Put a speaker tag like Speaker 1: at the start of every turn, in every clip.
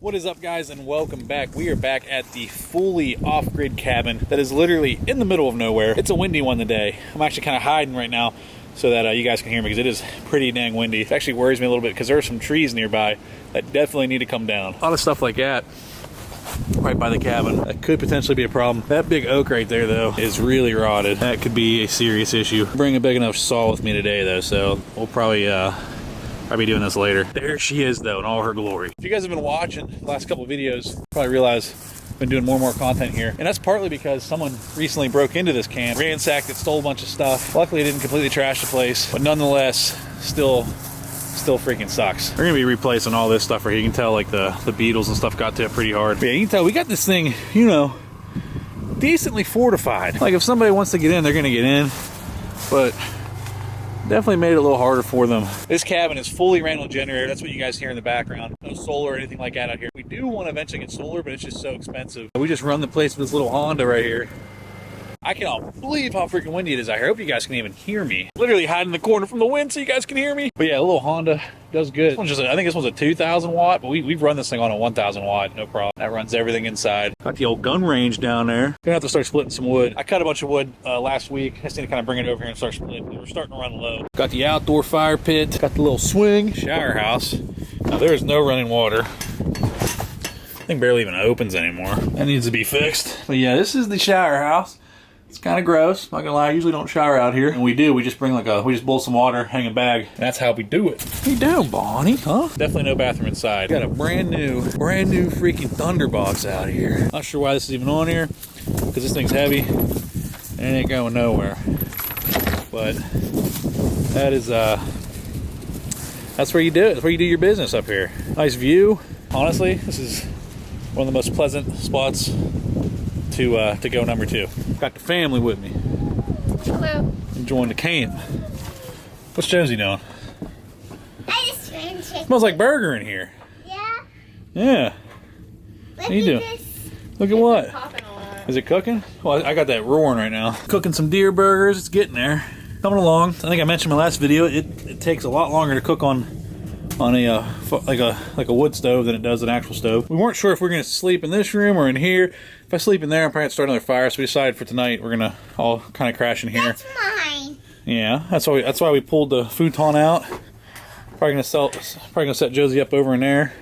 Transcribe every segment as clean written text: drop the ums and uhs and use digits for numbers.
Speaker 1: What is up, guys, and welcome back. We are back at the fully off-grid cabin that is literally in the middle of nowhere. It's a windy one today. I'm actually kind of hiding right now so that you guys can hear me because it is pretty dang windy. It actually worries me a little bit because there are some trees nearby that definitely need to come down. A lot of stuff like that right by the cabin that could potentially be a problem. That big oak right there, though, is really rotted. That could be a serious issue. Bring a big enough saw with me today, though, so we'll probably I'll be doing this later. There she is, though, in all her glory. If you guys have been watching the last couple of videos, you probably realize I've been doing more and more content here. And that's partly because someone recently broke into this camp, ransacked it, stole a bunch of stuff. Luckily, it didn't completely trash the place, but nonetheless, still freaking sucks. We're gonna be replacing all this stuff right here. You can tell, like, the beetles and stuff got to it pretty hard. But yeah, you can tell we got this thing, you know, decently fortified. Like, if somebody wants to get in, they're gonna get in, but definitely made it a little harder for them. This cabin is fully ran on generator. That's what you guys hear in the background. No solar or anything like that out here. We do want to eventually get solar, but it's just so expensive. We just run the place with this little Honda right here. I cannot believe how freaking windy it is out here. I hope you guys can even hear me. Literally hiding in the corner from the wind so you guys can hear me. But yeah, a little Honda does good. This one's just, I think this one's a 2,000 watt, but we've run this thing on a 1,000 watt, no problem. That runs everything inside. Got the old gun range down there. Gonna have to start splitting some wood. I cut a bunch of wood last week. I just need to kind of bring it over here and start splitting. We're starting to run low. Got the outdoor fire pit. Got the little swing shower house. Now there is no running water. Thing barely even opens anymore. That needs to be fixed. But yeah, this is the shower house. It's kind of gross, not gonna lie. I usually don't shower out here. And we do, we just bring we just boil some water, hang a bag, and that's how we do it. What are you doing, Bonnie, huh? Definitely no bathroom inside. Got a brand new freaking Thunderbox out here. Not sure why this is even on here, because this thing's heavy, and it ain't going nowhere. But that is, that's where you do it. That's where you do your business up here. Nice view. Honestly, this is one of the most pleasant spots to go number 2. Got the family with me.
Speaker 2: Hello.
Speaker 1: Enjoying the camp. What's Josie doing?
Speaker 2: I just ran chicken.
Speaker 1: Smells like burger in here.
Speaker 2: Yeah.
Speaker 1: Yeah.
Speaker 2: Look
Speaker 1: What are you doing?
Speaker 2: this.
Speaker 1: Look at what? Is it cooking? Well, I got that roaring right now. Cooking some deer burgers. It's getting there. Coming along. I think I mentioned in my last video. It takes a lot longer to cook on a like a wood stove than it does an actual stove. We weren't sure if we were gonna sleep in this room or in here. If I sleep in there, I'm probably gonna start another fire. So we decided for tonight we're gonna all kind of crash in here.
Speaker 2: That's mine.
Speaker 1: Yeah, that's why we pulled the futon out. Probably gonna set Josie up over in there.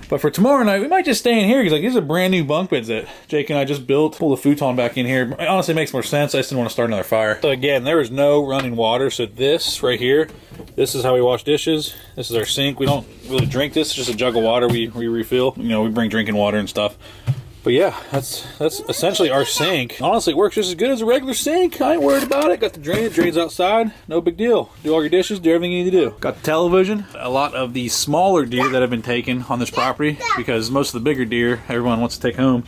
Speaker 1: But for tomorrow night, we might just stay in here because, like, these are brand new bunk beds that Jake and I just built. Pull the futon back in here. It honestly makes more sense. I just didn't want to start another fire. So again, there is no running water. So this right here, this is how we wash dishes. This is our sink. We don't really drink this. It's just a jug of water we refill. You know, we bring drinking water and stuff. But yeah, that's essentially our sink. Honestly, it works just as good as a regular sink. I ain't worried about it. Got the drains outside. No big deal. Do all your dishes, do everything you need to do. Got the television. A lot of the smaller deer that have been taken on this property, because most of the bigger deer everyone wants to take home.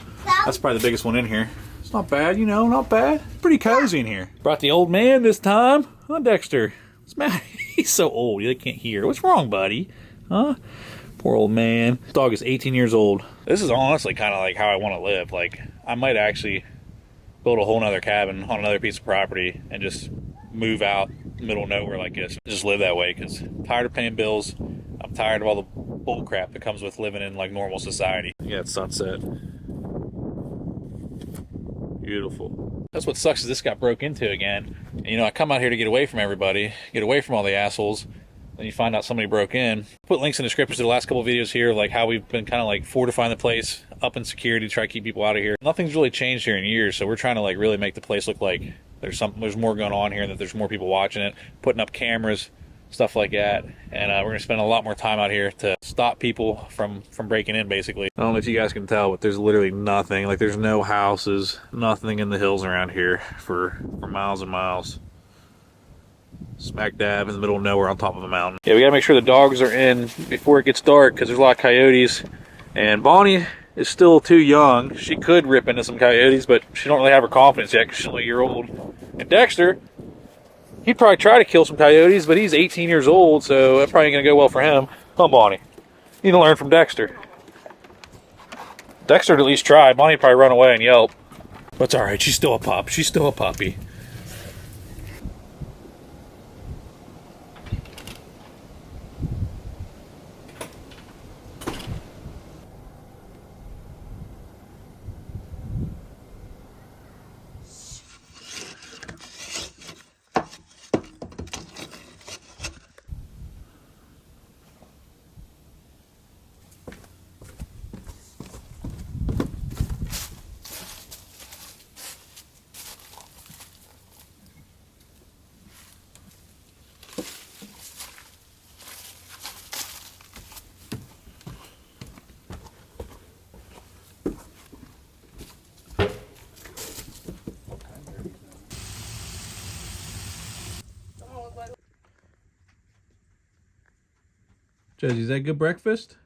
Speaker 1: That's probably the biggest one in here. It's not bad, you know, not bad. It's pretty cozy in here. Brought the old man this time. Huh, Dexter? What's the matter? He's so old, he can't hear. What's wrong, buddy? Huh? Poor old man. This dog is 18 years old. This is honestly kind of like how I want to live. Like, I might actually build a whole nother cabin on another piece of property and just move out middle of nowhere like this. Just live that way, because I'm tired of paying bills. I'm tired of all the bull crap that comes with living in, like, normal society. Yeah, it's sunset. Beautiful. That's what sucks, is this got broke into again. And, you know, I come out here to get away from everybody, get away from all the assholes. Then you find out somebody broke in. Put links in the description to the last couple of videos here, like how we've been kind of like fortifying the place, up in security to try to keep people out of here. Nothing's really changed here in years, so we're trying to like really make the place look like there's more going on here, and that there's more people watching it, putting up cameras, stuff like that. And we're gonna spend a lot more time out here to stop people from breaking in, basically. I don't know if you guys can tell, but there's literally nothing. Like, there's no houses, nothing in the hills around here for miles and miles. Smack dab in the middle of nowhere on top of a mountain. Yeah, we gotta make sure the dogs are in before it gets dark, because there's a lot of coyotes. And Bonnie is still too young. She could rip into some coyotes, but she don't really have her confidence yet because she's only a year old. And Dexter, he'd probably try to kill some coyotes, but he's 18 years old, so that's probably gonna go well for him. Huh, Bonnie? You need to learn from Dexter. Dexter would at least try. Bonnie'd probably run away and yelp. But it's alright, she's still a pup. She's still a puppy. Josie, is that good breakfast?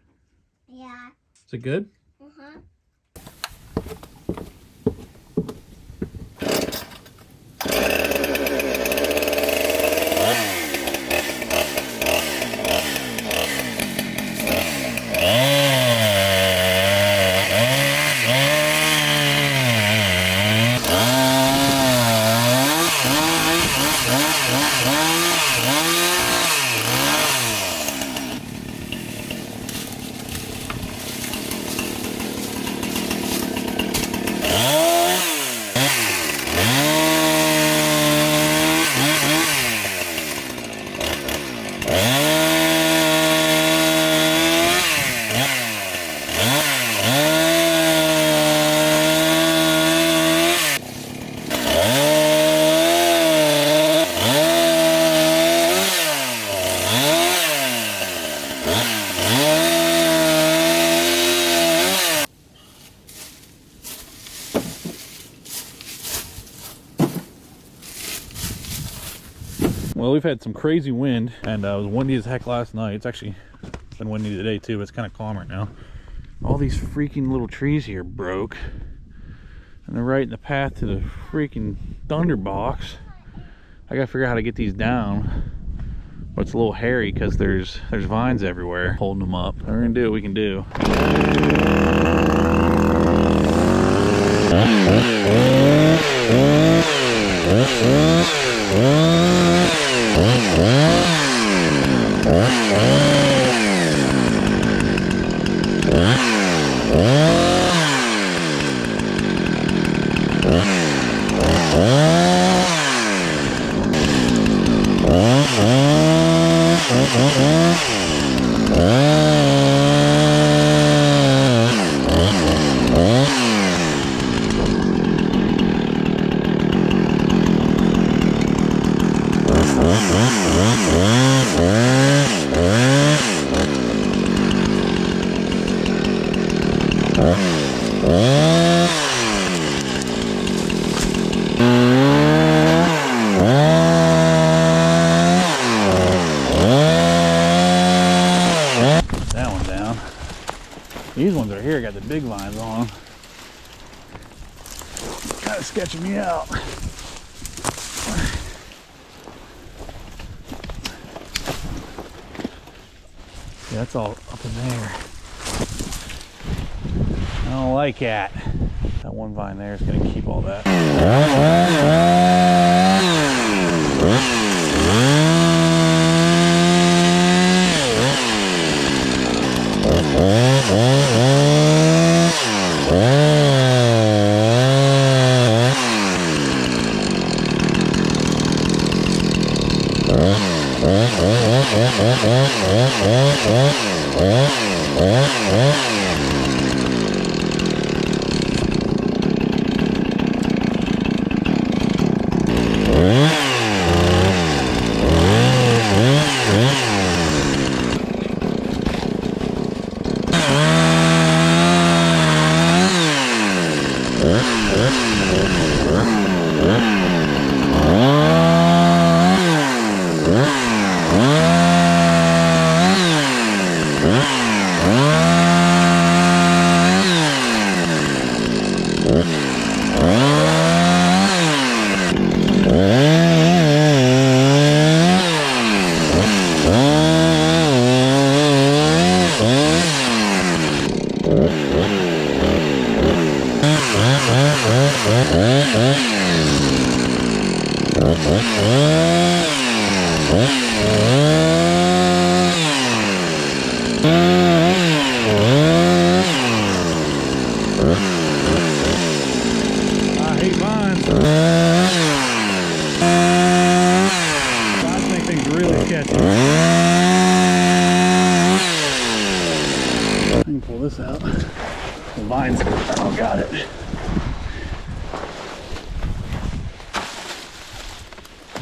Speaker 2: Yeah.
Speaker 1: Is it good?
Speaker 2: Uh-huh.
Speaker 1: Well, we've had some crazy wind, and it was windy as heck last night. It's actually been windy today too, but it's kind of calm right now. All these freaking little trees here broke, and they're right in the path to the freaking thunder box. I gotta figure out how to get these down, but it's a little hairy because there's vines everywhere holding them up. We're gonna do what we can do. These ones right here got the big vines on them. Kind of sketching me out. Yeah, that's all up in there. I don't like that. That one vine there is going to keep all that. I hate vines. Vines make things really sketchy. I can pull this out. The vines, oh, got it.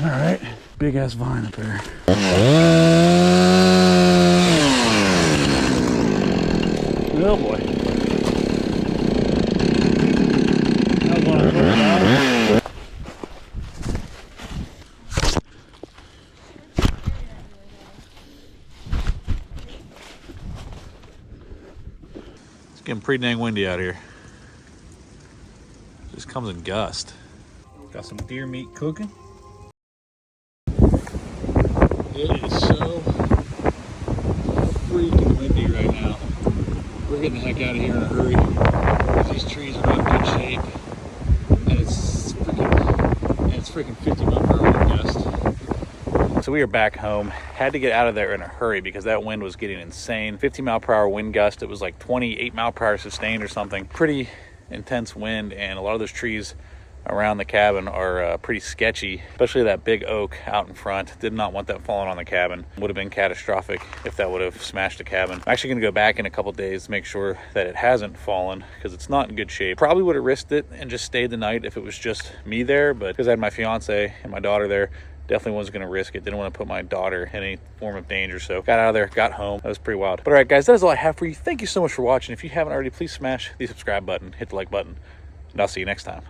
Speaker 1: All right, big ass vine up there. Oh boy. That was one I put out. It's getting pretty dang windy out here. Just comes in gust. Got some deer meat cooking. It is so freaking windy right now. We're getting the heck out of here in a hurry because these trees are not in good shape, and it's freaking 50 mile per hour wind gust. So we are back home. Had to get out of there in a hurry because that wind was getting insane. 50 mile per hour wind gust. It was like 28 mile per hour sustained or something. Pretty intense wind, and a lot of those trees around the cabin are pretty sketchy, especially that big oak out in front. Did not want that falling on the cabin. Would have been catastrophic if that would have smashed the cabin. I'm actually gonna go back in a couple days to make sure that it hasn't fallen because it's not in good shape. Probably would have risked it and just stayed the night if it was just me there, but because I had my fiance and my daughter there, definitely wasn't going to risk it. Didn't want to put my daughter in any form of danger. So got out of there, got home. That was pretty wild. But all right, guys, that is all I have for you. Thank you so much for watching. If you haven't already, please smash the subscribe button, hit the like button, and I'll see you next time.